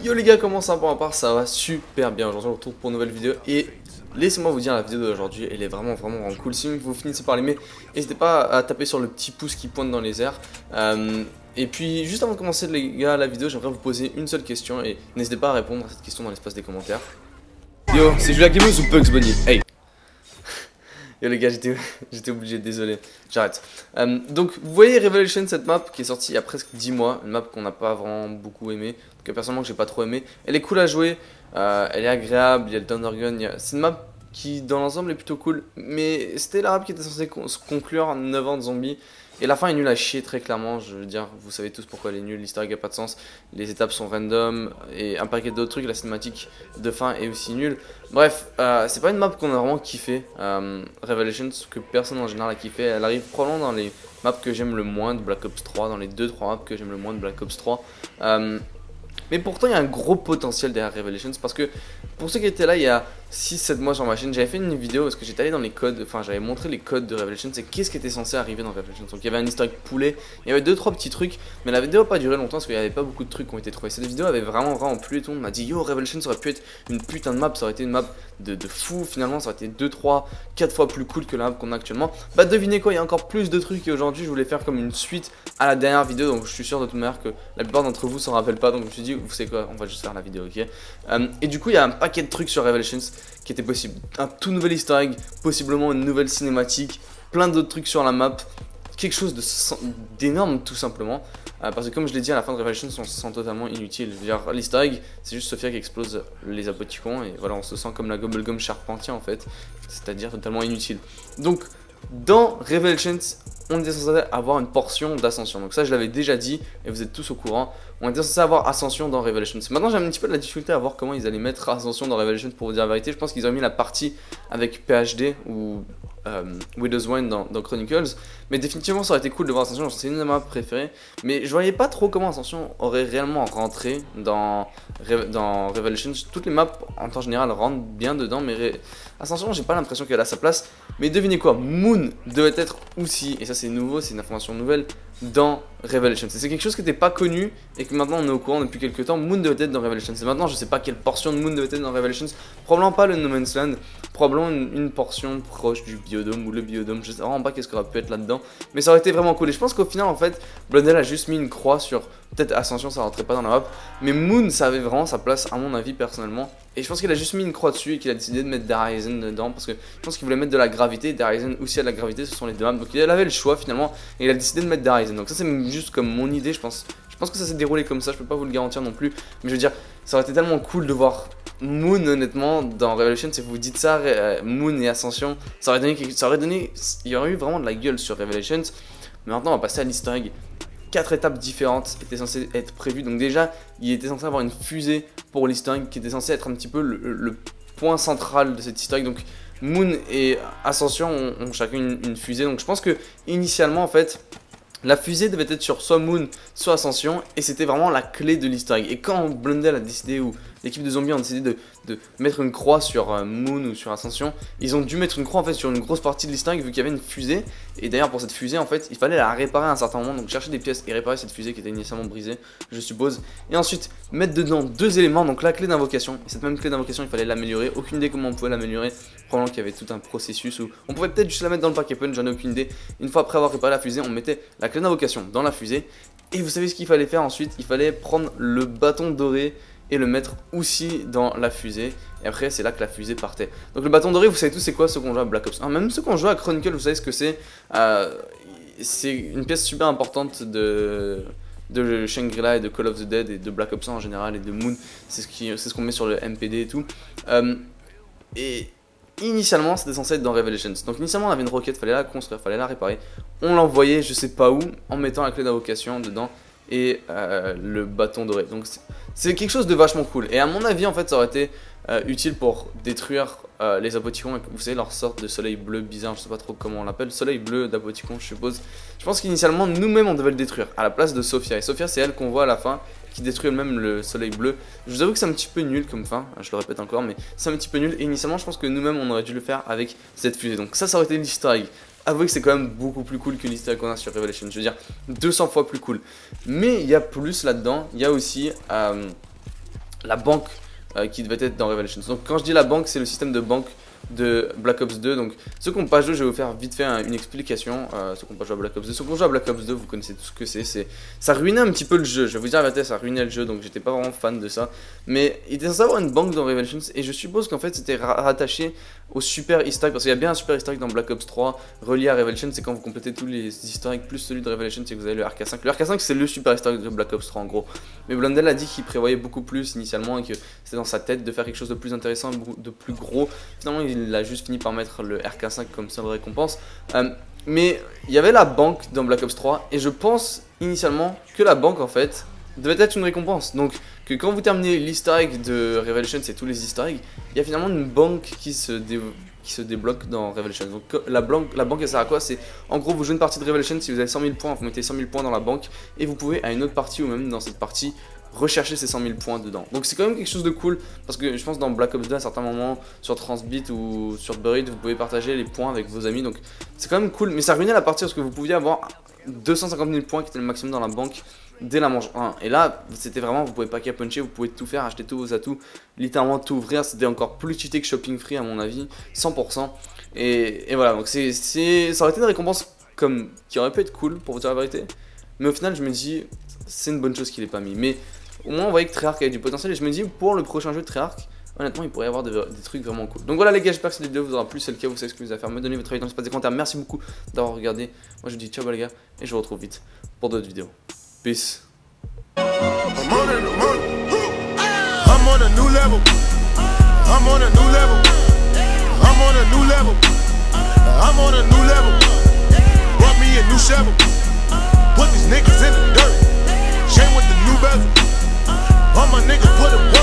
Yo les gars, comment ça va pour ma part? Ça va super bien. Aujourd'hui on se retrouve pour une nouvelle vidéo et laissez-moi vous dire, la vidéo d'aujourd'hui elle est vraiment cool. Si vous finissez par l'aimer, n'hésitez pas à taper sur le petit pouce qui pointe dans les airs. Et puis juste avant de commencer les gars la vidéo, j'aimerais vous poser une seule question et n'hésitez pas à répondre à cette question dans l'espace des commentaires. Yo, c'est Julia Gameuse ou Bugs Bunny? Hey. Yo les gars, j'étais obligé, désolé, j'arrête. Donc vous voyez Revelation, cette map qui est sortie il y a presque 10 mois, une map qu'on n'a pas vraiment beaucoup aimé, en tout cas personnellement que j'ai pas trop aimé. Elle est cool à jouer, elle est agréable, il y a le Thundergun, c'est une map qui dans l'ensemble est plutôt cool, mais c'était la map qui était censée se conclure 9 ans de zombies. Et la fin est nulle à chier très clairement, je veux dire, vous savez tous pourquoi elle est nulle, l'histoire n'a pas de sens, les étapes sont random et un paquet d'autres trucs, la cinématique de fin est aussi nulle. Bref, c'est pas une map qu'on a vraiment kiffé, Revelations, que personne en général a kiffé, elle arrive probablement dans les maps que j'aime le moins de Black Ops 3, dans les 2-3 maps que j'aime le moins de Black Ops 3. Mais pourtant il y a un gros potentiel derrière Revelations parce que pour ceux qui étaient là il y a 6-7 mois sur ma chaîne, j'avais fait une vidéo parce que j'étais allé dans les codes, enfin j'avais montré les codes de Revelations et qu'est-ce qui était censé arriver dans Revelations. Donc il y avait un historique poulet, il y avait 2-3 petits trucs, mais la vidéo n'a pas duré longtemps parce qu'il n'y avait pas beaucoup de trucs qui ont été trouvés. Cette vidéo avait vraiment plu et tout, on m'a dit yo Revelations aurait pu être une putain de map, ça aurait été une map de fou, finalement ça aurait été 2, 3, 4 fois plus cool que la map qu'on a actuellement. Bah devinez quoi, il y a encore plus de trucs et aujourd'hui je voulais faire comme une suite à la dernière vidéo, donc je suis sûr de toute manière que la plupart d'entre vous s'en rappellent pas, donc je me suis dit vous savez quoi, on va juste faire la vidéo, ok. Et du coup il y a un paquet de trucs sur Revelations qui était possible, un tout nouvel easter egg, possiblement une nouvelle cinématique, plein d'autres trucs sur la map, quelque chose d'énorme tout simplement, parce que comme je l'ai dit à la fin de Revelations on se sent totalement inutile. L'easter egg c'est juste Sophia qui explose les apoticons et voilà on se sent comme la Gobblegum Charpentier en fait, c'est à dire totalement inutile. Donc dans Revelations on était censé avoir une portion d'ascension, donc ça je l'avais déjà dit et vous êtes tous au courant, on était censé avoir ascension dans Revelations. Maintenant j'ai un petit peu de la difficulté à voir comment ils allaient mettre ascension dans Revelations pour vous dire la vérité. Je pense qu'ils ont mis la partie avec PhD ou Widow's Wine dans Chronicles, mais définitivement ça aurait été cool de voir Ascension, c'est une de mes maps préférées, mais je voyais pas trop comment Ascension aurait réellement rentré dans Revelations. Toutes les maps en temps général rentrent bien dedans, mais Ascension j'ai pas l'impression qu'elle a sa place. Mais devinez quoi, Moon devait être aussi, et ça c'est nouveau, c'est une information nouvelle, dans Revelations. C'est quelque chose qui n'était pas connu et que maintenant on est au courant depuis quelques temps. Moon devait être dans Revelations. Et maintenant je sais pas quelle portion de Moon devait être dans Revelations. Probablement pas le No Man's Land, probablement une portion proche du biodôme ou le biodôme. Je sais vraiment pas qu'est-ce qu'il aurait pu être là-dedans. Mais ça aurait été vraiment cool. Et je pense qu'au final en fait, Blundell a juste mis une croix sur, peut-être Ascension ça rentrait pas dans la map. Mais Moon ça avait vraiment sa place à mon avis personnellement. Et je pense qu'il a juste mis une croix dessus et qu'il a décidé de mettre Horizon dedans parce que je pense qu'il voulait mettre de la gravité. Horizon aussi a de la gravité, ce sont les deux maps. Donc il avait le choix finalement et il a décidé de mettre Horizon. Donc ça c'est juste comme mon idée, je pense que ça s'est déroulé comme ça, je peux pas vous le garantir non plus. Mais je veux dire, ça aurait été tellement cool de voir Moon honnêtement dans Revelation. Si vous dites ça, Moon et Ascension, ça aurait donné, il y aurait eu vraiment de la gueule sur Revelations. Mais maintenant on va passer à l'easter egg. 4 étapes différentes étaient censées être prévues. Donc déjà, il était censé avoir une fusée pour l'easter egg qui était censé être un petit peu le point central de cet easter egg. Donc Moon et Ascension ont chacun une fusée. Donc je pense que initialement en fait, la fusée devait être sur soit Moon, soit Ascension, et c'était vraiment la clé de l'easter egg. Et quand Blundell a décidé, ou l'équipe de zombies a décidé de mettre une croix sur Moon ou sur Ascension, ils ont dû mettre une croix en fait sur une grosse partie de l'easter egg vu qu'il y avait une fusée. Et d'ailleurs pour cette fusée en fait, il fallait la réparer à un certain moment, donc chercher des pièces et réparer cette fusée qui était initialement brisée, je suppose. Et ensuite mettre dedans 2 éléments, donc la clé d'invocation. Et cette même clé d'invocation, il fallait l'améliorer. Aucune idée comment on pouvait l'améliorer. Probablement qu'il y avait tout un processus où on pouvait peut-être juste la mettre dans le pack punch, j'en ai aucune idée. Une fois après avoir réparé la fusée, on mettait la clé d'invocation dans la fusée. Et vous savez ce qu'il fallait faire ensuite? Il fallait prendre le bâton doré et le mettre aussi dans la fusée. Et après c'est là que la fusée partait. Donc le bâton doré, vous savez tous c'est quoi? Ceux qu'on joue à Black Ops 1, même ceux qu'on joue à Chronicle, vous savez ce que c'est. C'est une pièce super importante de Shangri-La et de Call of the Dead et de Black Ops 1 en général et de Moon. C'est ce qu'on met sur le MPD et tout. Et initialement c'était censé être dans Revelations. Donc initialement on avait une roquette, fallait la construire, fallait la réparer. On l'envoyait je sais pas où en mettant la clé d'invocation dedans et le bâton doré. Donc c'est quelque chose de vachement cool. Et à mon avis en fait ça aurait été utile pour détruire les apoticons. Vous savez leur sorte de soleil bleu bizarre, je sais pas trop comment on l'appelle, soleil bleu d'apoticon je suppose. Je pense qu'initialement nous-mêmes on devait le détruire à la place de Sophia. Et Sophia c'est elle qu'on voit à la fin qui détruit elle-même le soleil bleu. Je vous avoue que c'est un petit peu nul comme fin, je le répète encore, mais c'est un petit peu nul. Et initialement je pense que nous-mêmes on aurait dû le faire avec cette fusée. Donc ça aurait été l'easter egg. Avouez que c'est quand même beaucoup plus cool que l'easter egg qu'on a sur Revelation. Je veux dire 200 fois plus cool. Mais il y a plus là-dedans, il y a aussi la banque qui devait être dans Revelations. Donc quand je dis la banque, c'est le système de banque de Black Ops 2. Donc ceux qui n'ont pas joué, je vais vous faire vite fait une explication. Ceux qui n'ont pas joué à Black Ops 2, ceux qui ont joué à Black Ops 2, vous connaissez tout ce que c'est. Ça ruinait un petit peu le jeu, je vais vous dire la vérité, ça ruinait le jeu, donc j'étais pas vraiment fan de ça. Mais il était censé avoir une banque dans Revelations, et je suppose qu'en fait c'était rattaché au super easter egg, parce qu'il y a bien un super easter egg dans Black Ops 3 relié à Revelations. C'est quand vous complétez tous les easter eggs plus celui de Revelations, c'est que vous avez le RK5. Le RK5 c'est le super easter egg de Black Ops 3 en gros. Mais Blondel a dit qu'il prévoyait beaucoup plus initialement et que c'était dans sa tête de faire quelque chose de plus intéressant, de plus gros. Finalement il a juste fini par mettre le RK5 comme seule récompense. Mais il y avait la banque dans Black Ops 3 et je pense initialement que la banque en fait devait être une récompense. Donc que quand vous terminez l'easter egg de Revelations et tous les easter eggs, il y a finalement une banque qui se débloque dans Revelations. Donc la banque elle sert à quoi? C'est en gros vous jouez une partie de Revelations, si vous avez 100 000 points, vous mettez 100 000 points dans la banque et vous pouvez à une autre partie ou même dans cette partie rechercher ces 100 000 points dedans. Donc c'est quand même quelque chose de cool parce que je pense dans Black Ops 2 à certains moments sur Transbit ou sur Buried vous pouvez partager les points avec vos amis, donc c'est quand même cool. Mais ça ruinait la partie parce que vous pouviez avoir 250 000 points qui étaient le maximum dans la banque dès la manche 1 et là c'était vraiment, vous pouvez pas qu'à puncher, vous pouvez tout faire, acheter tous vos atouts, littéralement tout ouvrir. C'était encore plus cheaté que Shopping Free à mon avis, 100%. Et voilà, donc ça aurait été une récompense qui aurait pu être cool pour vous dire la vérité, mais au final je me dis c'est une bonne chose qu'il ait pas mis. Mais au moins on voyait que Treyarch avait du potentiel et je me dis pour le prochain jeu de Treyarch, honnêtement il pourrait y avoir des trucs vraiment cool. Donc voilà les gars, j'espère que cette vidéo vous aura plu. Si c'est le cas, vous savez ce que vous avez à faire, me donner votre avis dans l'espace des commentaires. Merci beaucoup d'avoir regardé. Moi je vous dis ciao les gars et je vous retrouve vite pour d'autres vidéos. Peace. Put these niggas in the dirt. Shame with the new bezel. All my niggas put it